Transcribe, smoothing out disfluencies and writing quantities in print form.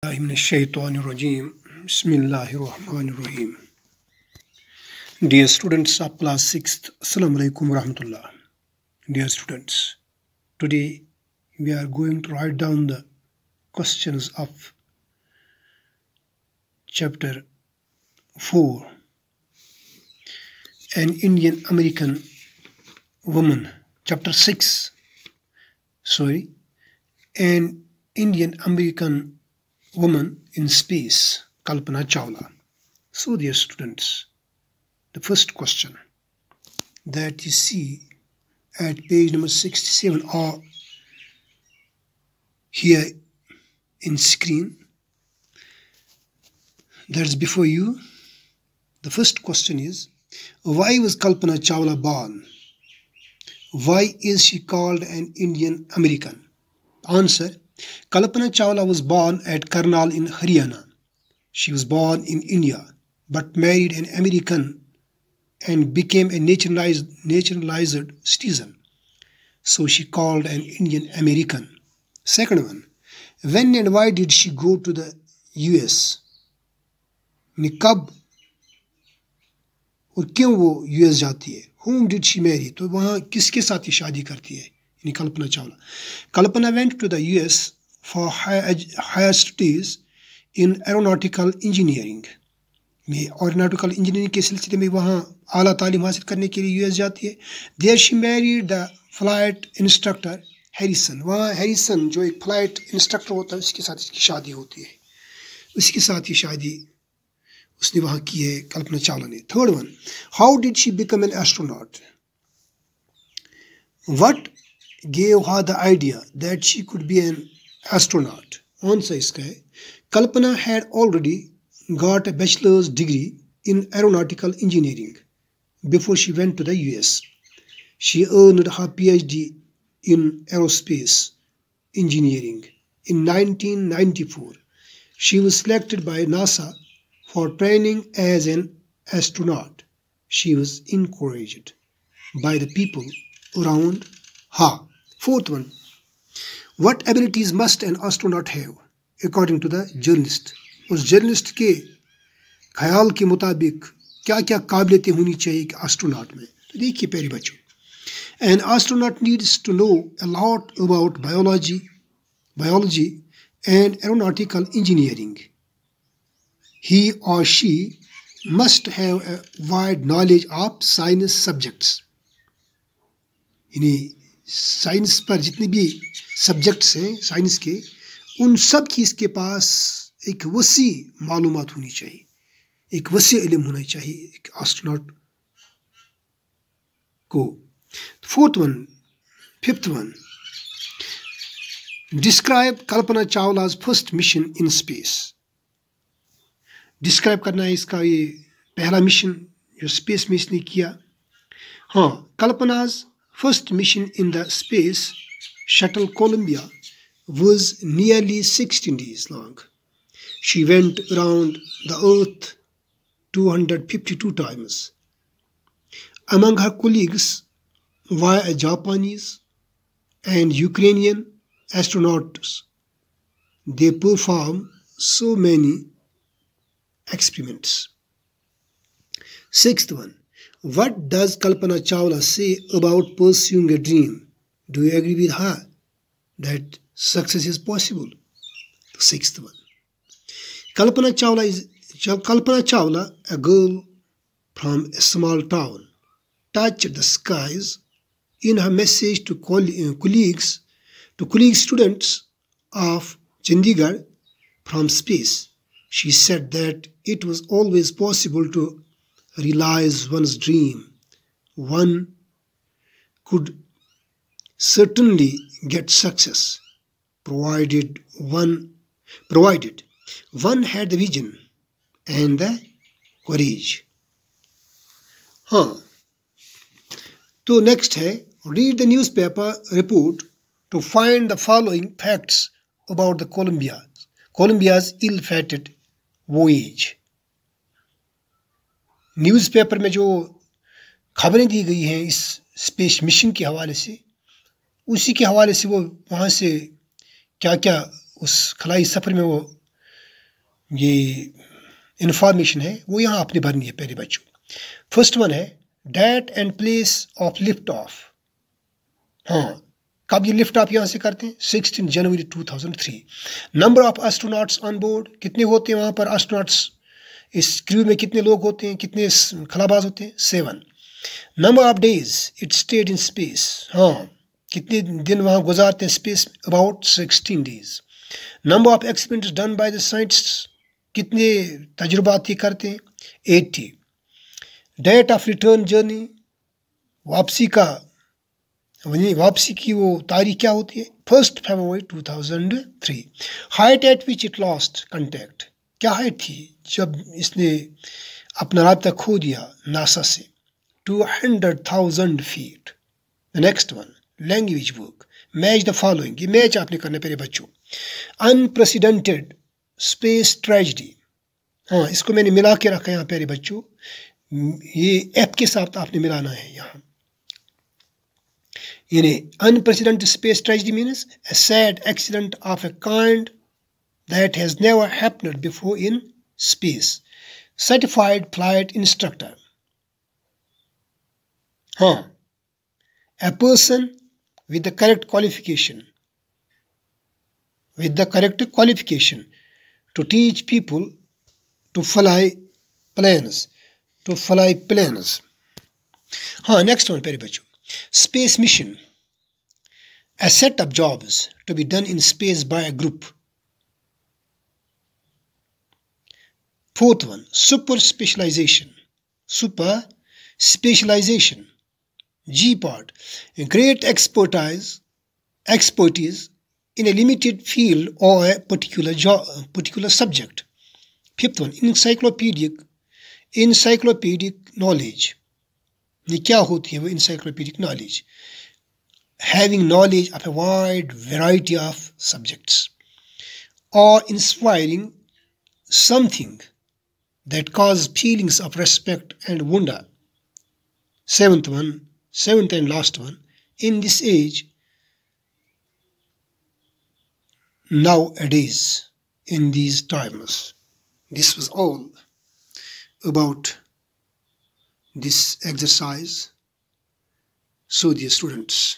Bismillahirrahmanirrahim. Bismillahirrahmanirrahim. Dear students of class 6th, Assalamu alaikum warahmatullah. Dear students, today we are going to write down the questions of chapter 4, an Indian American woman. Chapter 6, an Indian American woman in space, Kalpana Chawla. So dear students, the first question that you see at page number 67 or here in screen, that's before you. The first question is, why was Kalpana Chawla born? Why is she called an Indian American? Answer: Kalpana Chawla was born at Karnal in Haryana. She was born in India but married an American and became a naturalized citizen. So she called an Indian American. Second one, when and why did she go to the US? कब और क्यों वो US जाती है? Whom did she marry? तो वहाँ किसके साथ ही शादी करती है? Kalpana Chawla. Kalpana went to the US for higher studies in aeronautical engineering. Aeronautical engineering के सिलसिले में वहाँ आला तालीम हासिल करने के लिए US जाती है. There she married the flight instructor Harrison. वहाँ Harrison जो एक flight instructor होता है उसके साथ इसकी शादी होती है. उसके साथ ही शादी उसने वहाँ की है कल्पना चावला ने. Third one, how did she become an astronaut? What gave her the idea that she could be an astronaut? Answer इसका है, Kalpana had already got a bachelor's degree in aeronautical engineering before she went to the US. She earned her PhD in aerospace engineering in 1994. She was selected by NASA for training as an astronaut. She was encouraged by the people around her. Fourth one, what abilities must an astronaut have according to the journalist? उस journalist के ख्याल के मुताबिक क्या क्या काबिलियतें होनी चाहिए एक एस्ट्रोनॉट में? तो देखिए प्यारे बच्चों, an astronaut needs to know a lot about biology and aeronautical engineering. He or she must have a wide knowledge of science subjects. यानी साइंस पर जितने भी सब्जेक्ट्स हैं साइंस के, उन सब की इसके पास एक वसी मालूमात होनी चाहिए, एक वसी इल्म होना चाहिए एक एस्ट्रोनॉट को. Fifth one, describe Kalpana Chawla's first mission in space. Describe करना है इसका ये पहला मिशन जो स्पेस में इसने किया. हाँ, Kalpana's first mission in the space shuttle Columbia was nearly 16 days long. She went around the Earth 252 times. Among her colleagues were a Japanese and Ukrainian astronauts. They performed so many experiments. Sixth one, what does Kalpana Chawla say about pursuing a dream? Do you agree with her that success is possible? The sixth one, Kalpana Chawla, a girl from a small town, touched the skies in her message to colleagues students of Chandigarh from space. She said that it was always possible to realize one's dream. One could certainly get success provided one had the vision and the courage. हाँ, तो next है, read the newspaper report to find the following facts about the Columbia's ill-fated voyage. Newspaper में जो खबरें दी गई हैं इस space mission के हवाले से, उसी के हवाले से वो वहाँ से क्या क्या उस खलाई सफ़र में वो ये इंफॉर्मेशन है वो यहाँ आपने भरनी है प्यारे बच्चों। फर्स्ट वन है date and place of lift off. हाँ, कब ये लिफ्ट ऑफ यहाँ से करते हैं? 16 जनवरी 2003। Number of astronauts on board, कितने होते हैं वहाँ पर एस्ट्रोनॉट्स? इस क्रू में कितने लोग होते हैं, कितने खलाबाज होते हैं? 7। Number of days it stayed in space. हाँ, कितने दिन वहाँ गुजारते हैं space? About 16 days. Number of experiments done by the scientist, कितने तजुर्बात ये करते हैं? 80। डेट ऑफ रिटर्न जर्नी, वापसी की वो तारीख क्या होती है? 1 फरवरी 2003। Height at which it lost contact, क्या हाइट थी जब इसने अपना राब्ता खो दिया नासा से? 200,000 feet. Next one language work, match the following, ये मैच आपने करना प्यारे बच्चों। अनप्रेसिडेंटेड स्पेस ट्रेजेडी, हाँ इसको मैंने मिला के रखा है यहाँ प्यारे बच्चों, ये एफ के साथ आपने मिलाना है यहाँ। यानी unprecedented space tragedy means a sad accident of a kind that has never happened before in space. Certified flight instructor, हाँ, a person with the correct qualification to teach people to fly planes, हाँ। Next one प्यारे बच्चों, space mission, a set of jobs to be done in space by a group. Fourth one, super specialization, G part, a great expertise in a limited field or a particular subject. Fifth one, encyclopedic knowledge, ये क्या होती है वो encyclopedic knowledge? Having knowledge of a wide variety of subjects, or inspiring something that causes feelings of respect and wonder. Seventh and last one, in this age, nowadays, in these times. This was all about this exercise. So dear students,